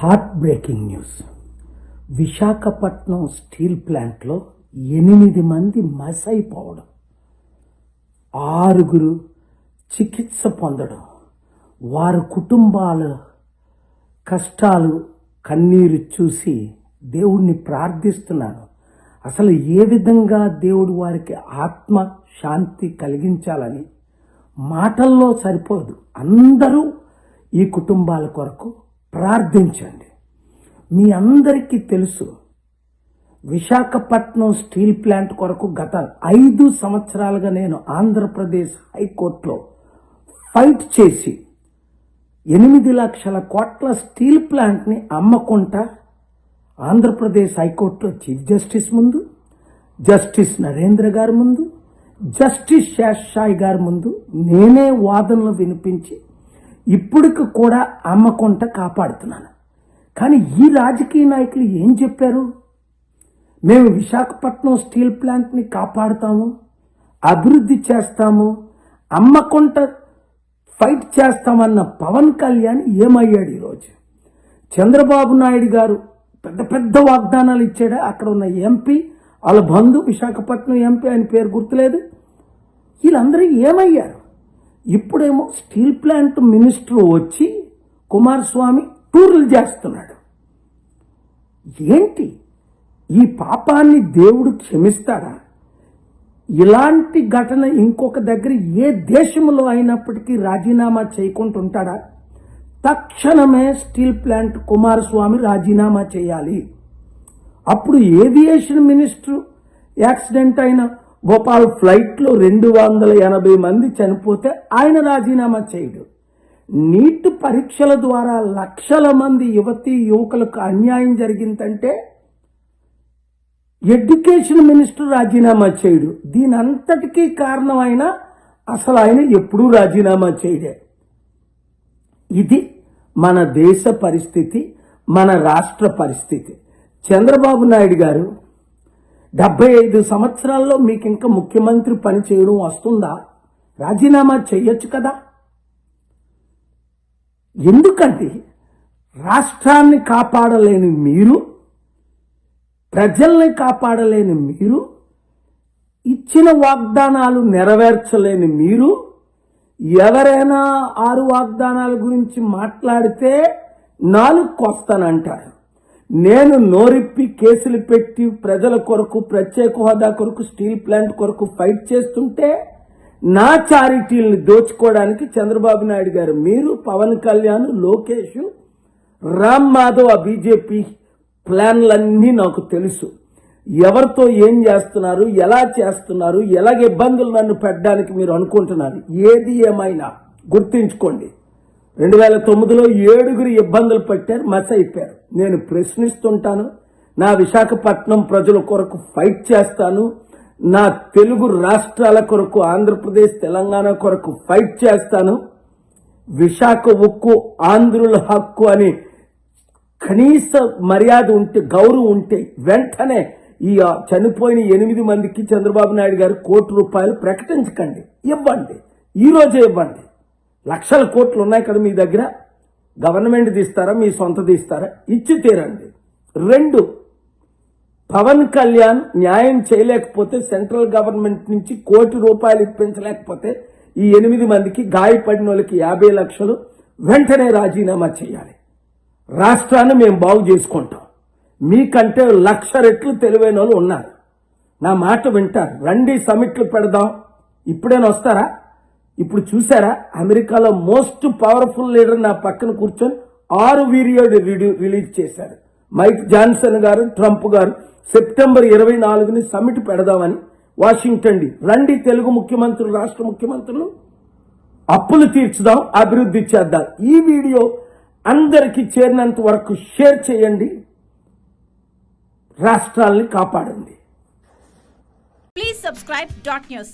Heart breaking news. Visakhapatnam steel ప్లాంట్లో 8 మంది మసైపోవడం, 6 చికిత్స పొందడం, వారి కుటుంబాల కష్టాలు కన్నీరు చూసి దేవుణ్ణి ప్రార్థిస్తున్నాను. అసలు ఏ విధంగా దేవుడు వారికి ఆత్మ శాంతి కలిగించాలని మాటల్లో సరిపోదు. అందరూ ఈ కుటుంబాల కొరకు ప్రార్థించండి. మీ అందరికీ తెలుసు, విశాఖపట్నం స్టీల్ ప్లాంట్ కొరకు గత 5 సంవత్సరాలుగా నేను ఆంధ్రప్రదేశ్ హైకోర్టులో ఫైట్ చేసి 8 లక్షల కోట్ల స్టీల్ ప్లాంట్ని అమ్మకుండా ఆంధ్రప్రదేశ్ హైకోర్టులో చీఫ్ జస్టిస్ ముందు, జస్టిస్ నరేంద్ర గారి ముందు, జస్టిస్ శేషాయి గారి ముందు నేనే వాదనలు వినిపించి ఇప్పటికి కూడా అమ్మకుండా కాపాడుతున్నాను. కానీ ఈ రాజకీయ నాయకులు ఏం చెప్పారు? మేము విశాఖపట్నం స్టీల్ ప్లాంట్ని కాపాడుతాము, అభివృద్ధి చేస్తాము, అమ్మకుండా ఫైట్ చేస్తామన్న పవన్ కళ్యాణ్ ఏమయ్యాడు? ఈరోజు చంద్రబాబు నాయుడు గారు పెద్ద పెద్ద వాగ్దానాలు ఇచ్చాడు. అక్కడ ఉన్న ఎంపీ, వాళ్ళ బంధు విశాఖపట్నం ఎంపీ, ఆయన పేరు గుర్తులేదు, వీళ్ళందరూ ఏమయ్యారు? ఇప్పుడేమో స్టీల్ ప్లాంట్ మినిస్టర్ వచ్చి కుమారస్వామి టూర్లు చేస్తున్నాడు. ఏంటి ఈ పాపాన్ని దేవుడు క్షమిస్తాడా? ఇలాంటి ఘటన ఇంకొక దగ్గర ఏ దేశంలో అయినప్పటికీ రాజీనామా చేయకుండా ఉంటాడా? తక్షణమే స్టీల్ ప్లాంట్ కుమారస్వామి రాజీనామా చేయాలి. అప్పుడు ఏవియేషన్ మినిస్టర్ యాక్సిడెంట్ అయిన భోపాల్ ఫ్లైట్లో 280 మంది చనిపోతే ఆయన రాజీనామా చేయడు. నీట్ పరీక్షల ద్వారా లక్షల మంది యువతీ యువకులకు అన్యాయం జరిగిందంటే ఎడ్యుకేషన్ మినిస్టర్ రాజీనామా చేయడు. దీని అంతటికీ కారణమైన అసలు ఆయన ఎప్పుడూ రాజీనామా చేయడే. ఇది మన దేశ పరిస్థితి, మన రాష్ట్ర పరిస్థితి. చంద్రబాబు నాయుడు గారు 75 సంవత్సరాల్లో మీకు ఇంకా ముఖ్యమంత్రి పని చేయడం వస్తుందా? రాజీనామా చేయొచ్చు కదా. ఎందుకంటే రాష్ట్రాన్ని కాపాడలేని మీరు, ప్రజల్ని కాపాడలేని మీరు, ఇచ్చిన వాగ్దానాలు నెరవేర్చలేని మీరు, ఎవరైనా 6 వాగ్దానాల గురించి మాట్లాడితే 4 కొస్తానంటారు. నేను నోరిప్పి కేసులు పెట్టి ప్రజల కొరకు, ప్రత్యేక హోదా కొరకు, స్టీల్ ప్లాంట్ కొరకు ఫైట్ చేస్తుంటే నా చారిటీలను దోచుకోవడానికి చంద్రబాబు నాయుడు గారు, మీరు, పవన్ కళ్యాణ్, లోకేష్, రామ్ మాధవ్, ఆ బీజేపీ ప్లాన్లన్నీ నాకు తెలుసు. ఎవరితో ఏం చేస్తున్నారు, ఎలా చేస్తున్నారు, ఎలాగ ఇబ్బందులు నన్ను పెట్టడానికి మీరు అనుకుంటున్నారు. ఏది ఏమైనా గుర్తుంచుకోండి, 2009లో 7 ఇబ్బందులు పెట్టారు, మస్ అయిపోయారు. నేను ప్రశ్నిస్తుంటాను. నా విశాఖపట్నం ప్రజల కొరకు ఫైట్ చేస్తాను. నా తెలుగు రాష్ట్రాల కొరకు, ఆంధ్రప్రదేశ్, తెలంగాణ కొరకు ఫైట్ చేస్తాను. విశాఖ ఉక్కు ఆంధ్రుల హక్కు అని కనీస మర్యాద ఉంటే, గౌరవం ఉంటే వెంటనే ఈ చనిపోయిన 8 మందికి చంద్రబాబు నాయుడు గారు ₹1 కోటి ప్రకటించకండి, ఇవ్వండి, ఈరోజే ఇవ్వండి. లక్షల కోట్లు ఉన్నాయి కదా మీ దగ్గర, గవర్నమెంట్ తీస్తారా, మీ సొంత తీస్తారా? ఇచ్చి తీరండి. 2, పవన్ కళ్యాణ్ న్యాయం చేయలేకపోతే, సెంట్రల్ గవర్నమెంట్ నుంచి ₹1 కోటి ఇప్పించలేకపోతే ఈ 8 మందికి, గాయపడిన వాళ్ళకి 50 లక్షలు వెంటనే రాజీనామా చేయాలి. రాష్ట్రాన్ని మేము బాగు చేసుకుంటాం. మీకంటే 1,00,000 రెట్లు తెలివైన వాళ్ళు ఉన్నారు. నా మాట వింటారు. రండి, సమిట్లు పెడదాం. ఇప్పుడైనా వస్తారా? ఇప్పుడు చూసారా, అమెరికాలో మోస్ట్ పవర్ఫుల్ లీడర్ నా పక్కన కూర్చొని 6 వీడియో రిలీజ్ చేశారు. మైక్ జాన్సన్ గారు, ట్రంప్ గారు సెప్టెంబర్ 24ని సమిట్ పెడదామని వాషింగ్టన్. రండి తెలుగు ముఖ్యమంత్రులు, రాష్ట్ర ముఖ్యమంత్రులు, అప్పులు తీర్చుదాం, అభివృద్ధి చేద్దాం. ఈ వీడియో అందరికీ చేరినంత వరకు షేర్ చేయండి, రాష్ట్రాల్ని కాపాడండి. Please subscribe .news.